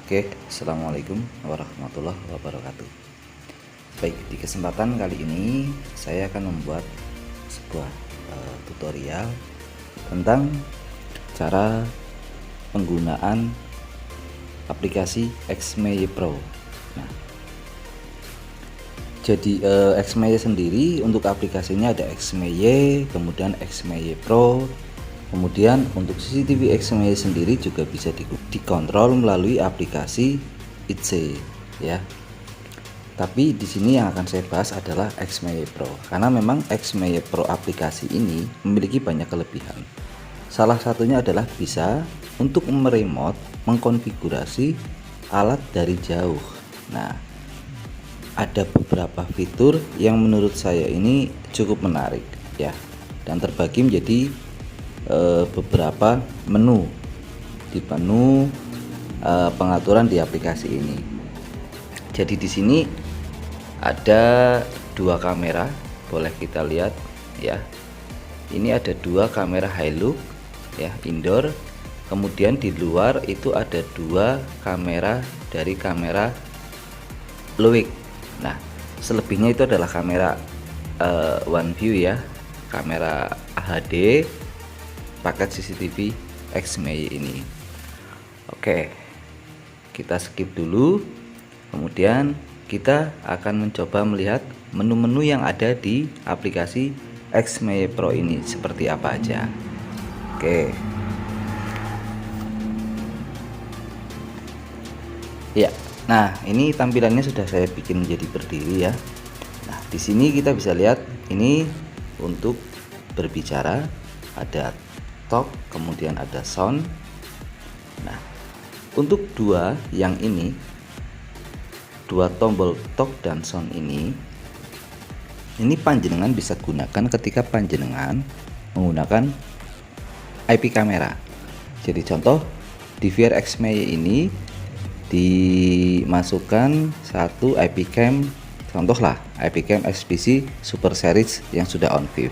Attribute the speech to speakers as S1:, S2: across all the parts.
S1: Oke, assalamualaikum warahmatullahi wabarakatuh. Baik, di kesempatan kali ini saya akan membuat sebuah tutorial tentang cara penggunaan aplikasi Xmeye Pro. Nah, jadi Xmeye sendiri untuk aplikasinya ada Xmeye, kemudian Xmeye Pro. Kemudian untuk CCTV Xmeye sendiri juga bisa dikontrol melalui aplikasi IC ya. Tapi di sini yang akan saya bahas adalah Xmeye Pro, karena memang Xmeye Pro aplikasi ini memiliki banyak kelebihan. Salah satunya adalah bisa untuk meremote mengkonfigurasi alat dari jauh. Nah, ada beberapa fitur yang menurut saya ini cukup menarik ya, dan terbagi menjadi beberapa menu pengaturan di aplikasi ini. Jadi di sini ada dua kamera, boleh kita lihat ya. Ini ada dua kamera high look ya, indoor. Kemudian di luar itu ada dua kamera dari kamera low wig. Nah, selebihnya itu adalah kamera one view ya, kamera HD paket CCTV Xmeye ini. Oke, kita skip dulu. Kemudian kita akan mencoba melihat menu-menu yang ada di aplikasi Xmeye Pro ini seperti apa aja. Oke. Ya, nah ini tampilannya sudah saya bikin menjadi berdiri ya. Nah, di sini kita bisa lihat ini untuk berbicara ada talk, kemudian ada sound. Nah, untuk dua tombol talk dan sound ini panjenengan bisa gunakan ketika panjenengan menggunakan IP kamera. Jadi contoh di VR Xmeye ini dimasukkan satu IP cam, contohlah IP cam XPC Super Series yang sudah on view.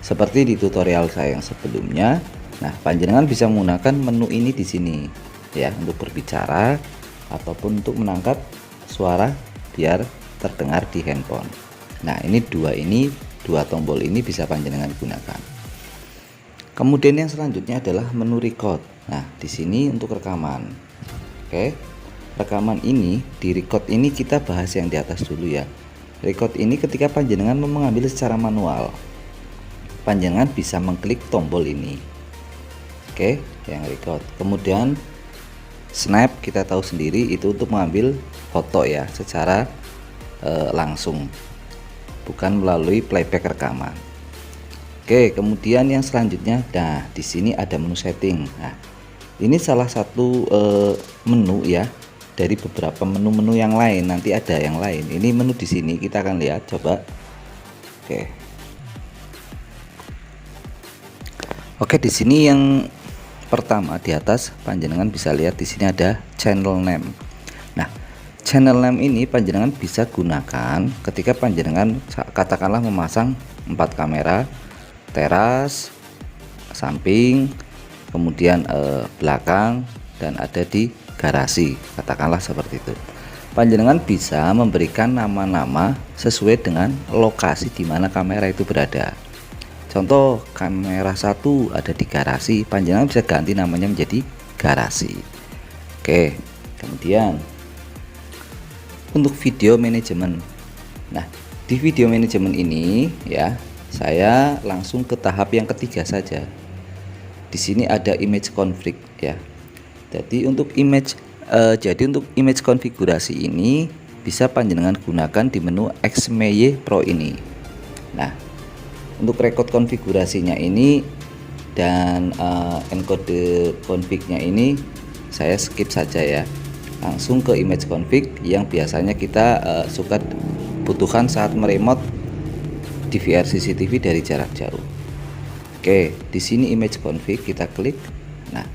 S1: Seperti di tutorial saya yang sebelumnya. Nah, panjenengan bisa menggunakan menu ini di sini ya, untuk berbicara ataupun untuk menangkap suara biar terdengar di handphone. Nah, dua tombol ini bisa panjenengan gunakan. Kemudian yang selanjutnya adalah menu record. Nah, di sini untuk rekaman. Oke. Rekaman ini, di record ini kita bahas yang di atas dulu ya. Record ini ketika panjenengan mengambil secara manual, panjenengan bisa mengklik tombol ini. Oke, yang record. Kemudian snap, kita tahu sendiri itu untuk mengambil foto ya secara langsung, bukan melalui playback rekaman. Oke, kemudian yang selanjutnya, nah di sini ada menu setting. Nah, ini salah satu menu ya dari beberapa menu-menu yang lain. Nanti ada yang lain. Ini menu di sini kita akan lihat coba. Oke, di sini yang pertama di atas panjenengan bisa lihat di sini ada channel name. Nah, channel name ini panjenengan bisa gunakan ketika panjenengan katakanlah memasang 4 kamera, teras, samping, kemudian belakang, dan ada di garasi, katakanlah seperti itu. Panjenengan bisa memberikan nama-nama sesuai dengan lokasi di mana kamera itu berada. Contoh kamera 1 ada di garasi, panjenengan bisa ganti namanya menjadi garasi. Oke, kemudian untuk video manajemen. Nah, di video manajemen ini ya, saya langsung ke tahap yang ketiga saja. Di sini ada image config ya. Jadi untuk image konfigurasi ini bisa panjenengan gunakan di menu Xmeye Pro ini. Nah, untuk record konfigurasinya ini dan encode config-nya ini saya skip saja ya. Langsung ke image config yang biasanya kita suka butuhkan saat meremote DVR CCTV dari jarak jauh. Oke, di sini image config kita klik. Nah,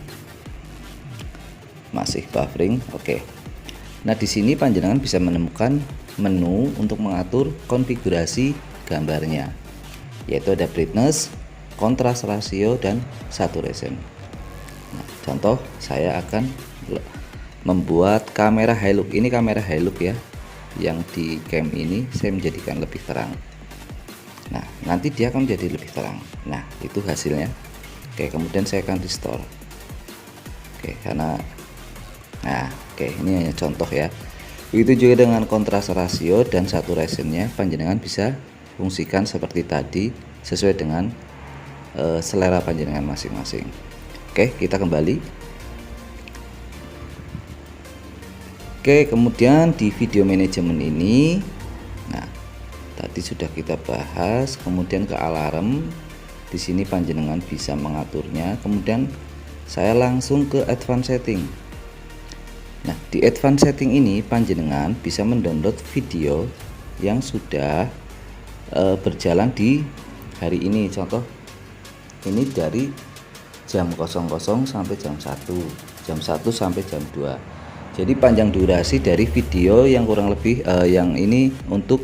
S1: masih buffering. Oke. Nah, di sini panjenengan bisa menemukan menu untuk mengatur konfigurasi gambarnya, yaitu ada brightness, contrast ratio, dan saturation. Nah, contoh saya akan membuat kamera high look. Ini kamera high look ya, yang di cam ini saya menjadikan lebih terang. Nah, nanti dia akan menjadi lebih terang. Nah, itu hasilnya. Oke, kemudian saya akan restore. Oke, karena ini hanya contoh ya. Begitu juga dengan kontras rasio dan saturationnya, panjenengan bisa fungsikan seperti tadi sesuai dengan selera panjenengan masing-masing. Oke, kita kembali. Oke, kemudian di video manajemen ini, nah tadi sudah kita bahas. Kemudian ke alarm, di sini panjenengan bisa mengaturnya. Kemudian saya langsung ke advanced setting. Nah, di advanced setting ini panjenengan bisa mendownload video yang sudah berjalan di hari ini. Contoh ini dari jam 00 sampai jam 1, jam 1 sampai jam 2. Jadi panjang durasi dari video yang kurang lebih yang ini untuk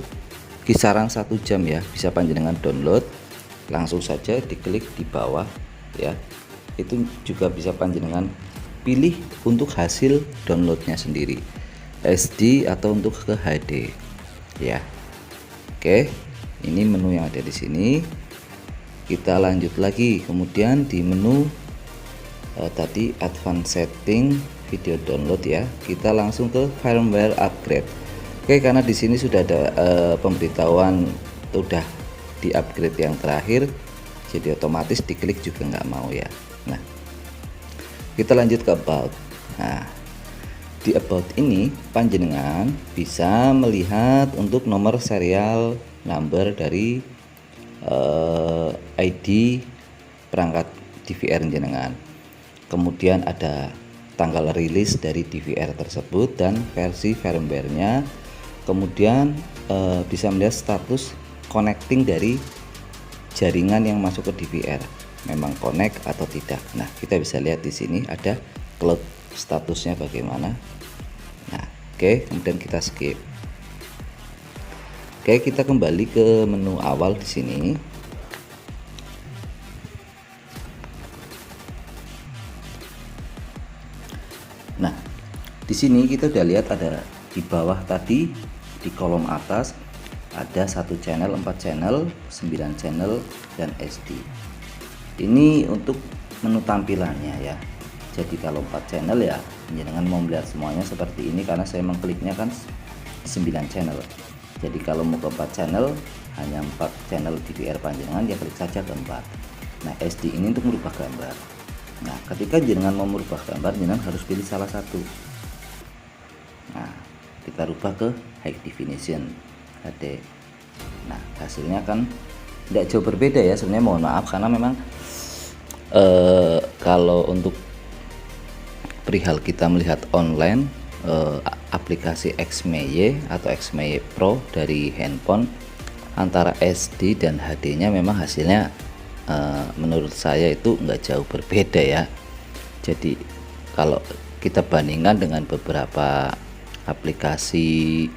S1: kisaran 1 jam ya. Bisa panjenengan download, langsung saja diklik di bawah ya. Itu juga bisa panjenengan pilih untuk hasil downloadnya sendiri, SD atau untuk ke HD ya. Oke, ini menu yang ada di sini. Kita lanjut lagi, kemudian di menu tadi advanced setting video download ya, kita langsung ke firmware upgrade. Oke, karena di sini sudah ada pemberitahuan sudah di upgrade yang terakhir, jadi otomatis diklik juga nggak mau ya. Nah, kita lanjut ke about. Nah, di about ini panjenengan bisa melihat untuk nomor serial number dari ID perangkat DVR jenengan. Kemudian ada tanggal rilis dari DVR tersebut dan versi firmware-nya. Kemudian bisa melihat status connecting dari jaringan yang masuk ke DVR, memang connect atau tidak. Nah, kita bisa lihat di sini ada cloud statusnya bagaimana. Nah, oke, kemudian kita skip. Oke, kita kembali ke menu awal di sini. Nah, di sini kita udah lihat ada di bawah tadi di kolom atas ada 1 channel, 4 channel, 9 channel dan SD. Ini untuk menu tampilannya ya. Jadi kalau 4 channel ya, jangan mau melihat semuanya seperti ini karena saya mengkliknya kan 9 channel. Jadi kalau mau ke 4 channel, hanya 4 channel DVR panjenengan, ya klik saja ke 4. Nah, SD ini untuk merubah gambar. Nah, ketika jenengan mau merubah gambar, jenengan harus pilih salah satu. Nah, kita rubah ke high definition HD. Nah, hasilnya kan tidak jauh berbeda ya sebenarnya. Mohon maaf karena memang kalau untuk perihal kita melihat online aplikasi XMEY atau XMEY Pro dari handphone, antara SD dan HD nya memang hasilnya menurut saya itu nggak jauh berbeda ya. Jadi kalau kita bandingkan dengan beberapa aplikasi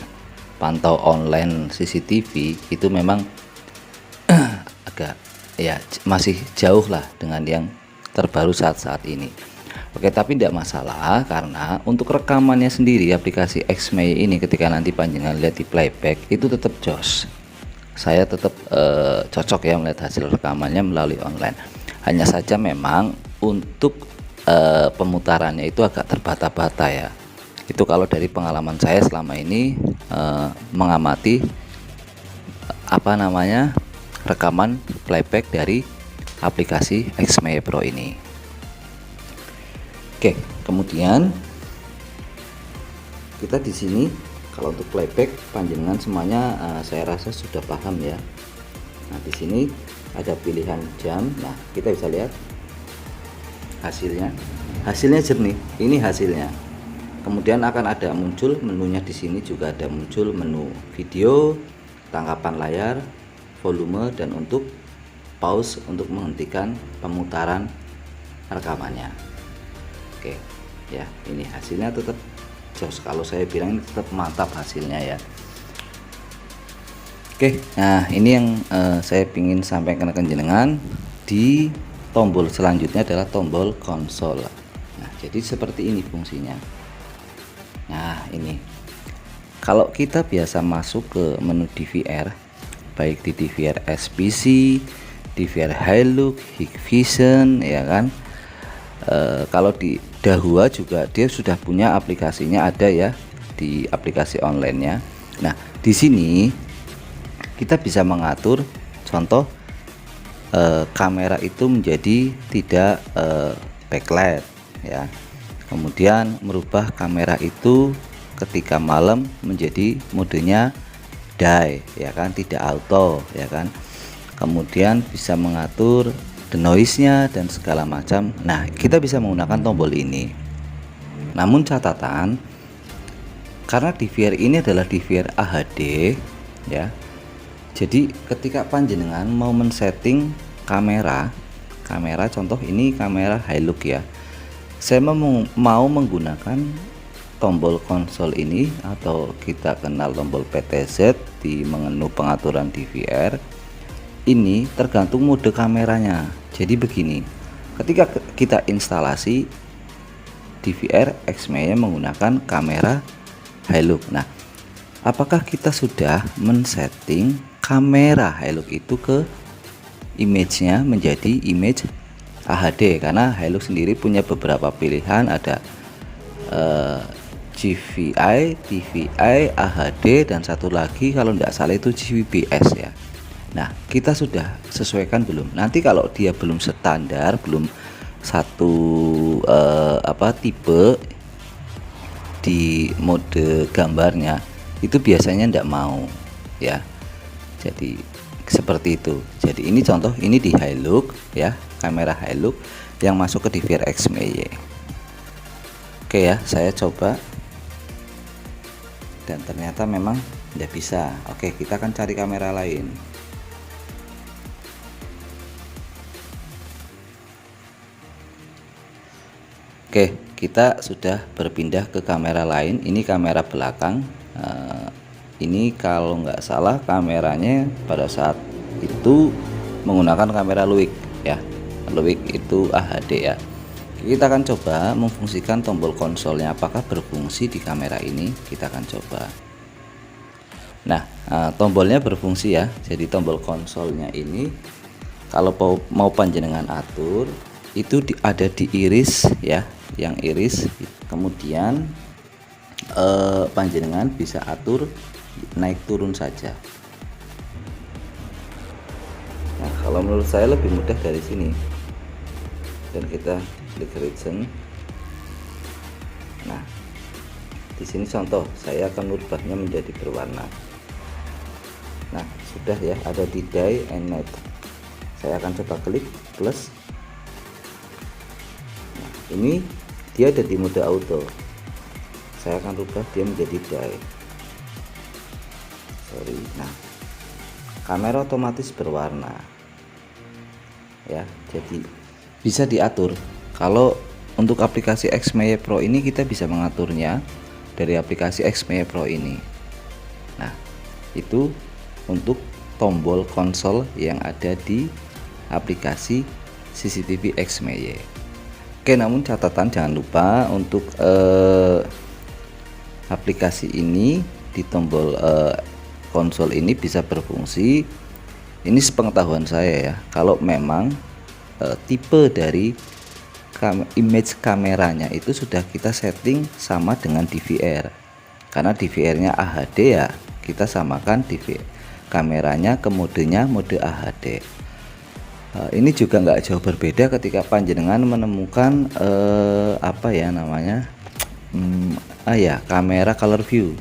S1: pantau online CCTV, itu memang agak ya masih jauh lah dengan yang terbaru saat-saat ini. Oke, tapi tidak masalah karena untuk rekamannya sendiri aplikasi XMEY ini ketika nanti panjenengan lihat di playback itu tetap jos. Saya tetap cocok ya melihat hasil rekamannya melalui online. Hanya saja memang untuk pemutarannya itu agak terbata-bata ya. Itu kalau dari pengalaman saya selama ini mengamati rekaman playback dari aplikasi XMEY Pro ini. Oke, kemudian kita di sini kalau untuk playback panjenengan semuanya saya rasa sudah paham ya. Nah, di sini ada pilihan jam. Nah, kita bisa lihat hasilnya jernih. Ini hasilnya. Kemudian akan ada muncul menunya di sini, juga ada muncul menu video, tangkapan layar, volume, dan untuk pause untuk menghentikan pemutaran rekamannya. Oke ya, ini hasilnya tetap jos. Kalau saya bilang ini tetap mantap hasilnya ya. Oke, nah ini yang saya ingin sampaikan ke jenengan. Di tombol selanjutnya adalah tombol konsol. Nah, jadi seperti ini fungsinya. Nah, ini kalau kita biasa masuk ke menu DVR, baik di DVR SPC, DVR Hilux, Hikvision, ya kan. Kalau di Dahua juga dia sudah punya aplikasinya, ada ya di aplikasi onlinenya. Nah, di sini kita bisa mengatur contoh kamera itu menjadi tidak backlight ya. Kemudian merubah kamera itu ketika malam menjadi modenya day, ya kan, tidak auto, ya kan. Kemudian bisa mengatur the noise-nya dan segala macam. Nah, kita bisa menggunakan tombol ini. Namun catatan, karena DVR ini adalah DVR AHD ya. Jadi ketika panjenengan mau men-setting kamera contoh ini kamera Hilux ya. Saya mau menggunakan tombol konsol ini atau kita kenal tombol PTZ di menu pengaturan DVR. Ini tergantung mode kameranya. Jadi begini, ketika kita instalasi DVR XMEYA menggunakan kamera Hilux. Nah, apakah kita sudah men-setting kamera Hilux itu ke image-nya menjadi image AHD? Karena Hilux sendiri punya beberapa pilihan, ada GVI, DVI, AHD, dan satu lagi kalau tidak salah itu GVBS ya. Nah, kita sudah sesuaikan belum? Nanti kalau dia belum standar, belum satu tipe di mode gambarnya, itu biasanya tidak mau ya. Jadi seperti itu. Jadi ini contoh, ini di Hilux ya, kamera Hilux yang masuk ke DVR XMEYA. Oke ya, saya coba dan ternyata memang tidak bisa. Oke, kita akan cari kamera lain. Oke, kita sudah berpindah ke kamera lain. Ini kamera belakang. Ini kalau nggak salah kameranya pada saat itu menggunakan kamera Luik ya. Luik itu AHD ya. Kita akan coba memfungsikan tombol konsolnya, apakah berfungsi di kamera ini. Kita akan coba. Nah, tombolnya berfungsi ya. Jadi tombol konsolnya ini kalau mau panjenengan atur itu ada di iris ya, yang iris. Kemudian panjenengan bisa atur naik turun saja. Nah, kalau menurut saya lebih mudah dari sini. Dan kita klik region. Nah, di sini contoh saya akan merubahnya menjadi berwarna. Nah, sudah ya, ada di day and night. Saya akan coba klik plus. Nah, ini dia ada di mode auto. Saya akan rubah dia menjadi day. Nah, kamera otomatis berwarna ya. Jadi bisa diatur. Kalau untuk aplikasi XMEYA Pro ini kita bisa mengaturnya dari aplikasi XMEYA Pro ini. Nah, itu untuk tombol konsol yang ada di aplikasi CCTV XMEYA. Oke, namun catatan jangan lupa untuk aplikasi ini di tombol konsol ini bisa berfungsi. Ini sepengetahuan saya ya, kalau memang tipe dari image kameranya itu sudah kita setting sama dengan DVR. Karena DVR-nya AHD ya, kita samakan DVR kameranya ke modenya mode AHD. Ini juga nggak jauh berbeda ketika panjenengan menemukan kamera color view.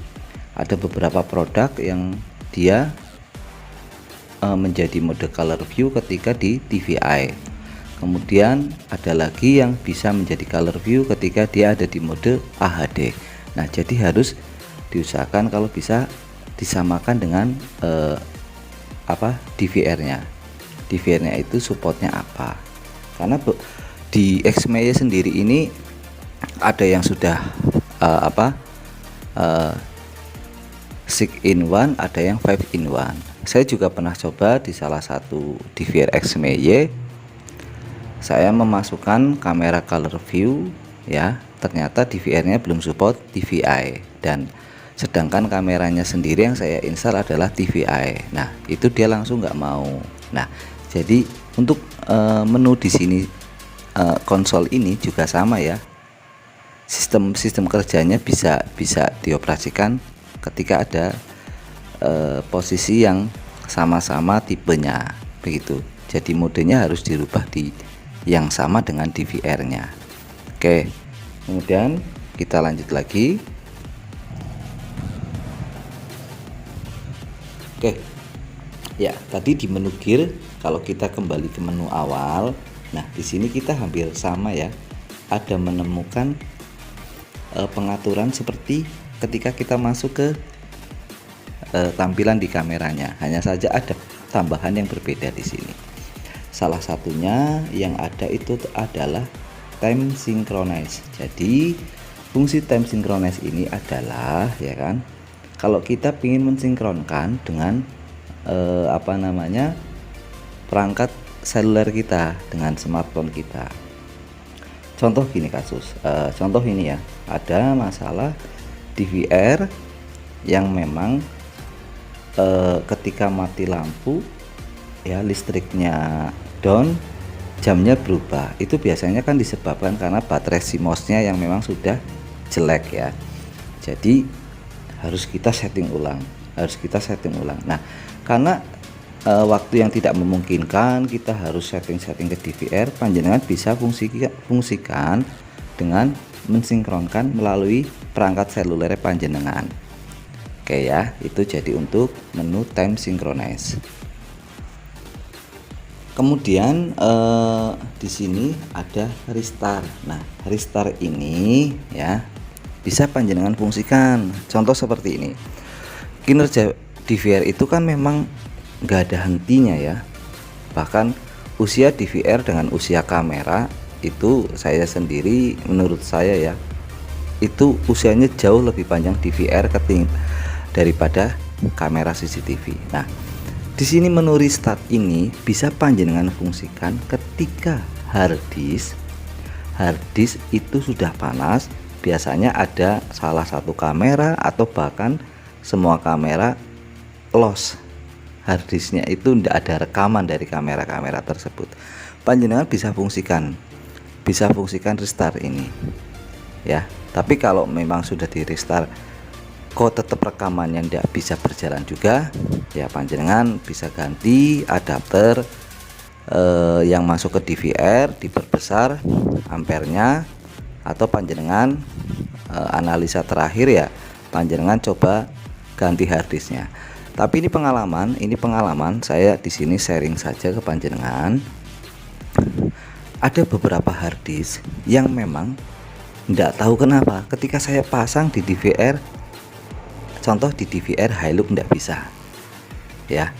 S1: Ada beberapa produk yang dia menjadi mode color view ketika di DVI. Kemudian ada lagi yang bisa menjadi color view ketika dia ada di mode AHD. Nah, jadi harus diusahakan kalau bisa disamakan dengan DVR-nya. DVR-nya itu supportnya apa? Karena di XMEYA sendiri ini ada yang sudah 6-in-1, ada yang 5-in-1. Saya juga pernah coba di salah satu DVR XMEYA. Saya memasukkan kamera color view ya, ternyata DVR-nya belum support DVI, dan sedangkan kameranya sendiri yang saya install adalah DVI. Nah, itu dia langsung nggak mau. Nah, jadi untuk menu di sini konsol ini juga sama ya. Sistem kerjanya bisa dioperasikan ketika ada posisi yang sama-sama tipenya begitu. Jadi modenya harus dirubah di yang sama dengan DVR-nya. Oke, kemudian kita lanjut lagi. Oke, ya tadi di menu gear, kalau kita kembali ke menu awal, nah di sini kita hampir sama ya, ada menemukan pengaturan seperti ketika kita masuk ke tampilan di kameranya, hanya saja ada tambahan yang berbeda di sini. Salah satunya yang ada itu adalah time synchronize. Jadi fungsi time synchronize ini adalah ya kan, kalau kita ingin mensinkronkan dengan perangkat seluler kita dengan smartphone kita. Contoh gini kasus, contoh ini ya, ada masalah DVR yang memang ketika mati lampu ya, listriknya down, jamnya berubah. Itu biasanya kan disebabkan karena baterai CMOS-nya yang memang sudah jelek ya. Jadi harus kita setting ulang, Nah, karena waktu yang tidak memungkinkan kita harus setting ke DVR, panjenengan bisa fungsikan dengan mensinkronkan melalui perangkat seluler panjenengan. Oke ya, itu jadi untuk menu time synchronize. Kemudian di sini ada restart. Nah, restart ini ya bisa panjenengan fungsikan. Contoh seperti ini. Kinerja DVR itu kan memang nggak ada hentinya ya. Bahkan usia DVR dengan usia kamera itu, saya sendiri menurut saya ya, itu usianya jauh lebih panjang DVR daripada kamera CCTV. Nah, di sini menu restart ini bisa panjenengan fungsikan ketika hard disk itu sudah panas. Biasanya ada salah satu kamera atau bahkan semua kamera loss, hard disknya itu tidak ada rekaman dari kamera-kamera tersebut. Panjenengan bisa fungsikan restart ini ya. Tapi kalau memang sudah di restart kok tetap rekamannya tidak bisa berjalan juga ya, panjenengan bisa ganti adapter yang masuk ke DVR, diperbesar ampernya, atau panjenengan analisa terakhir ya, panjenengan coba ganti harddisknya. Tapi ini pengalaman saya di sini sharing saja ke panjenengan. Ada beberapa harddisk yang memang tidak tahu kenapa ketika saya pasang di DVR, contoh di DVR Hilux tidak bisa ya,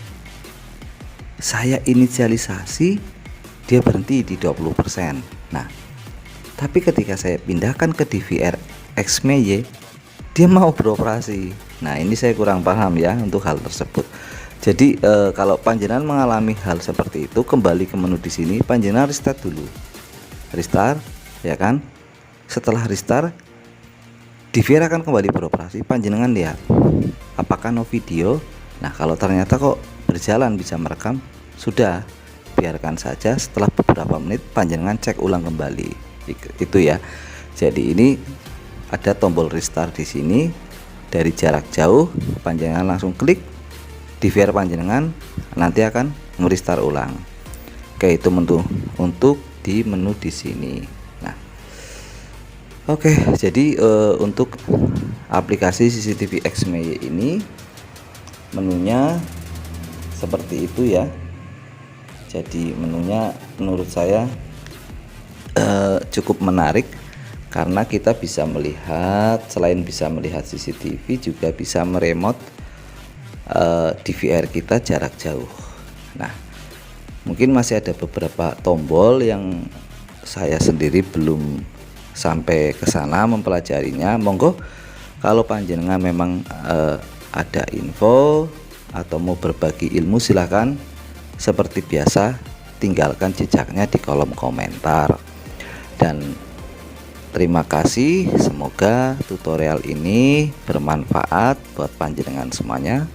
S1: saya inisialisasi dia berhenti di 20%. Nah, tapi ketika saya pindahkan ke DVR XMY, dia mau beroperasi. Nah, ini saya kurang paham ya untuk hal tersebut. Jadi kalau panjenengan mengalami hal seperti itu, kembali ke menu di sini, panjenengan restart dulu, restart ya kan. Setelah restart, DVR akan kembali beroperasi. Panjenengan lihat apakah no video. Nah, kalau ternyata kok berjalan bisa merekam, sudah biarkan saja. Setelah beberapa menit panjenengan cek ulang kembali. Itu ya. Jadi ini ada tombol restart di sini. Dari jarak jauh panjenengan langsung klik DVR panjenengan, nanti akan merestart ulang. Oke, itu untuk di menu di sini. Nah, oke, jadi untuk aplikasi CCTV XMY ini menunya seperti itu ya. Jadi menunya menurut saya cukup menarik, karena kita bisa melihat, selain bisa melihat CCTV juga bisa meremote DVR kita jarak jauh. Nah, mungkin masih ada beberapa tombol yang saya sendiri belum sampai ke sana mempelajarinya. Monggo kalau panjenengan memang ada info atau mau berbagi ilmu, silahkan seperti biasa tinggalkan jejaknya di kolom komentar. Dan Terima kasih, semoga tutorial ini bermanfaat buat panjenengan semuanya.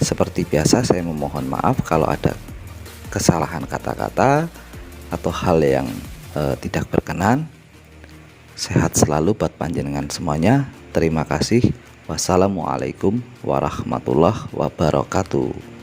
S1: Seperti biasa saya memohon maaf kalau ada kesalahan kata-kata atau hal yang tidak berkenan. Sehat selalu buat panjenengan semuanya. Terima kasih. Wassalamualaikum warahmatullahi wabarakatuh.